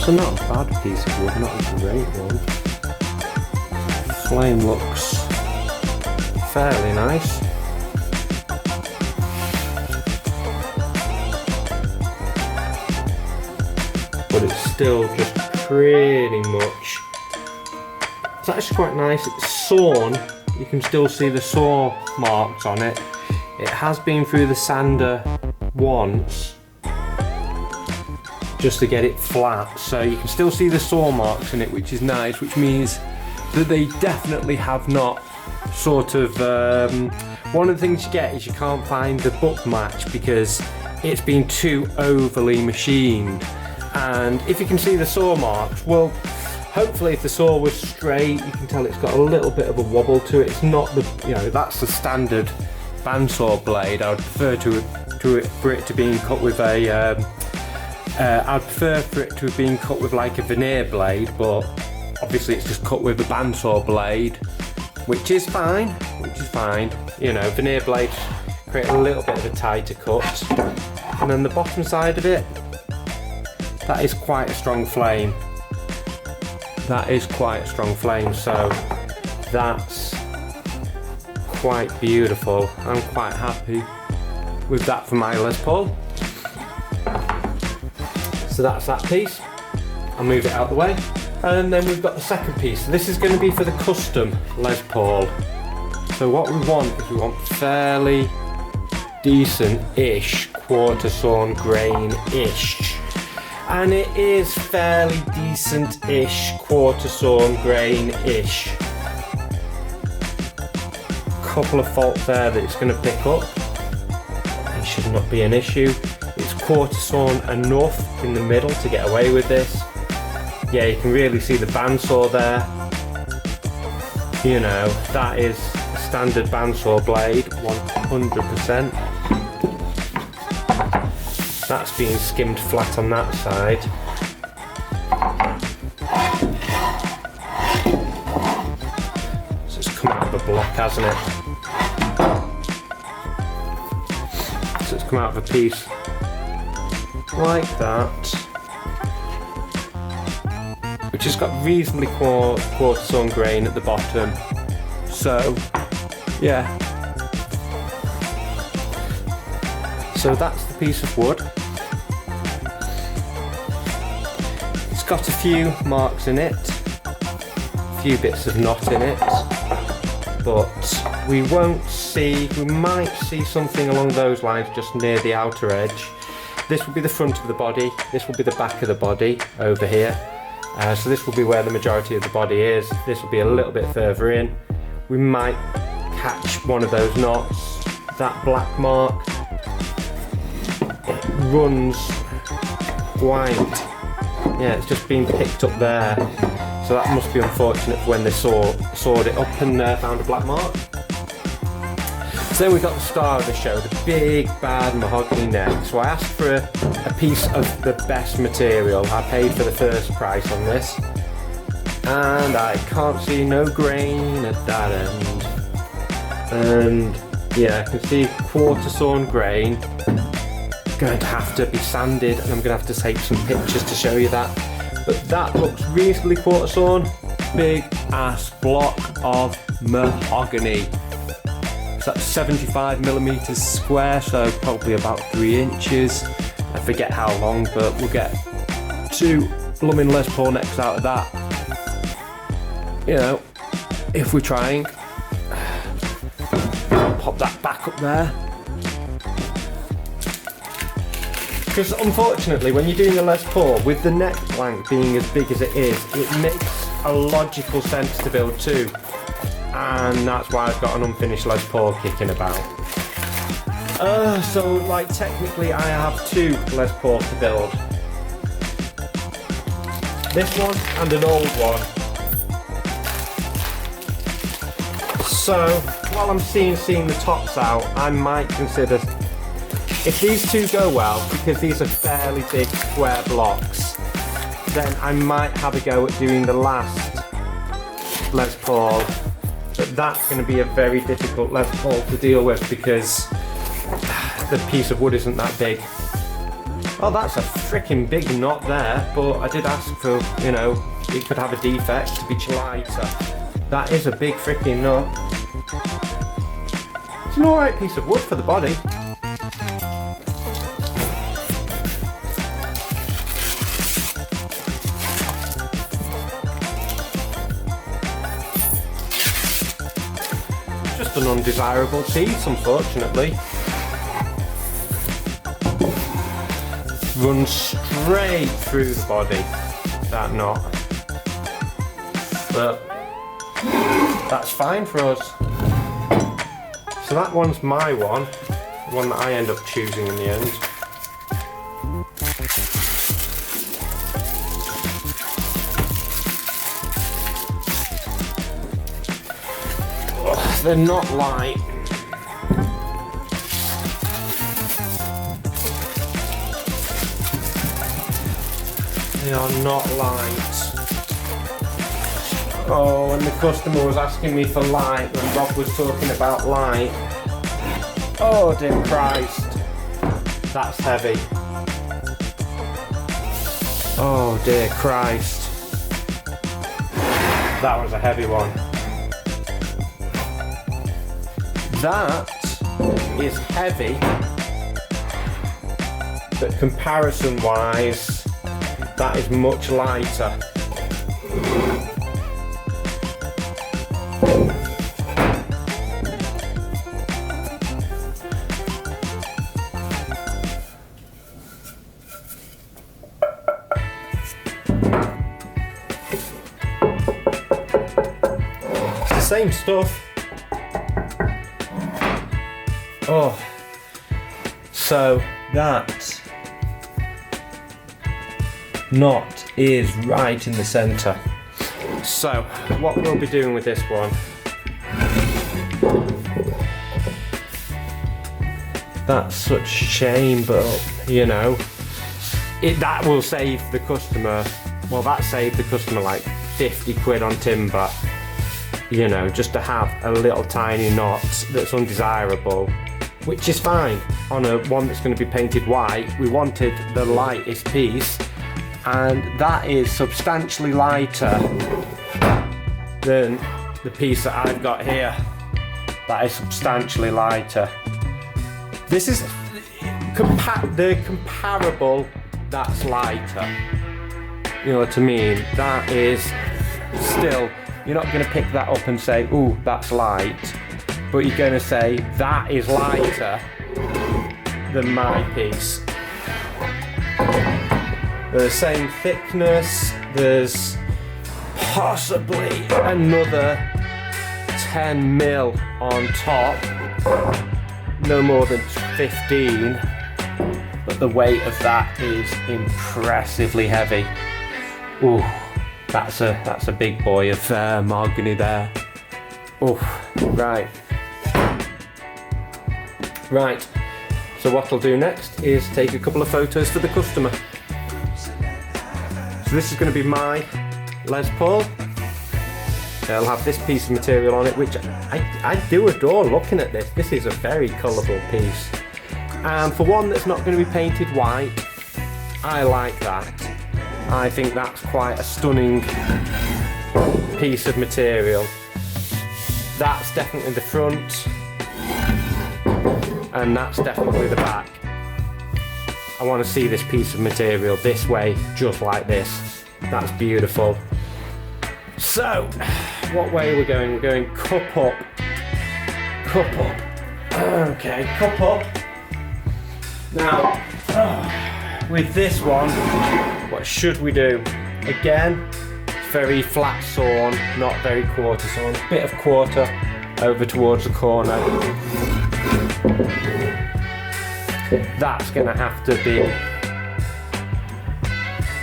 So not a bad piece of wood, not a great one. Flame looks fairly nice. But it's still just pretty much, it's actually quite nice. It's sawn, you can still see the saw marks on it. It has been through the sander once just to get it flat, so you can still see the saw marks in it, which is nice, which means that they definitely have not sort of, one of the things you get is you can't find the butt match because it's been too overly machined. And if you can see the saw marks, well, hopefully if the saw was straight, you can tell it's got a little bit of a wobble to it. It's not the, you know, that's the standard bandsaw blade. I would prefer for it to be cut with a, I'd prefer for it to have been cut with like a veneer blade, but obviously it's just cut with a bandsaw blade, which is fine, You know, veneer blades create a little bit of a tighter cut. And then the bottom side of it, that is quite a strong flame. That is quite a strong flame, so that's quite beautiful. I'm quite happy with that for my Les Paul. So that's that piece. I'll move it out of the way. And then we've got the second piece. This is going to be for the custom Les Paul. So what we want is we want fairly decent-ish quarter sawn grain-ish. And it is fairly decent-ish quarter sawn grain-ish. Couple of faults there that it's going to pick up. It should not be an issue. It's quarter sawn enough in the middle to get away with this. Yeah, you can really see the bandsaw there. You know, that is a standard bandsaw blade, 100%. That's being skimmed flat on that side. So it's come out of a block, hasn't it? So it's come out of a piece like that, which has got reasonably quarter sawn grain at the bottom. So, yeah. So that's the piece of wood. It's got a few marks in it, a few bits of knot in it, but we might see something along those lines just near the outer edge. This will be the front of the body, this will be the back of the body over here. So this will be where the majority of the body is. This will be a little bit further in. We might catch one of those knots. That black mark, it runs white. Yeah, it's just been picked up there. So that must be unfortunate for when they sawed it up and found a black mark. So then we got the star of the show, the big bad mahogany neck. So I asked for a piece of the best material. I paid for the first price on this, and I can't see no grain at that end. And yeah, I can see quarter sawn grain. Going to have to be sanded, and I'm going to have to take some pictures to show you that. But that looks reasonably quarter sawn. Big ass block of mahogany. So that's 75mm square, so probably about 3 inches. I forget how long, but we'll get 2 blooming Les Paul necks out of that. You know, if we're trying. I'll pop that back up there. Because unfortunately, when you're doing a Les Paul, with the neck blank being as big as it is, it makes a logical sense to build 2. And that's why I've got an unfinished Les Paul kicking about. So like technically I have 2 Les Paul to build. This one and an old one. So while I'm seeing the tops out, I might consider, if these 2 go well, because these are fairly big square blocks, then I might have a go at doing the last Les Paul. But that's going to be a very difficult Les Paul to deal with because the piece of wood isn't that big. Oh, that's a freaking big knot there, but I did ask for, you know, it could have a defect to be lighter. That is a big freaking knot. It's an alright piece of wood for the body. Just an undesirable piece, unfortunately. Runs straight through the body, that knot. But that's fine for us. So that one's my one, the one that I end up choosing in the end. Ugh, they're not light. They are not light. Oh, and the customer was asking me for light when Rob was talking about light. Oh dear Christ. That's heavy. Oh dear Christ. That was a heavy one. That is heavy, but comparison wise, that is much lighter. It's the same stuff. Oh, so that knot is right in the centre. So what we'll be doing with this one, that's such a shame, but you know, that will save the customer, well, that saved the customer like 50 quid on timber, you know, just to have a little tiny knot that's undesirable, which is fine on a one that's going to be painted white. We wanted the lightest piece, and that is substantially lighter than the piece that I've got here. That is substantially lighter. This is the comparable that's lighter. You know what I mean? That is still, you're not going to pick that up and say, ooh, that's light, but you're going to say that is lighter than my piece. They're the same thickness. There's possibly another 10 mil on top, no more than 15, but the weight of that is impressively heavy. Ooh, that's a big boy of mahogany there. Oh, right. So what I'll do next is take a couple of photos for the customer. So this is going to be my Les Paul. It'll have this piece of material on it, which I do adore looking at this. This is a very colourful piece. And for one that's not going to be painted white, I like that. I think that's quite a stunning piece of material. That's definitely the front, and that's definitely the back. I want to see this piece of material this way, just like this. That's beautiful. So, what way are we going? We're going cup up. Cup up. Okay, cup up. Now, with this one, what should we do? Again, it's very flat sawn, not very quarter sawn. Bit of quarter over towards the corner. That's gonna have to be,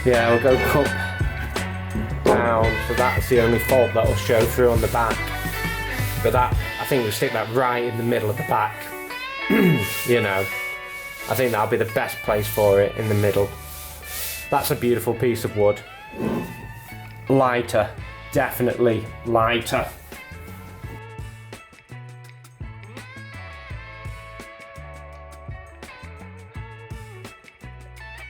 yeah, we'll go cup down, so that's the only fault that will show through on the back. But that, I think we'll stick that right in the middle of the back. You know, I think that'll be the best place for it, in the middle. That's a beautiful piece of wood. Lighter, definitely lighter.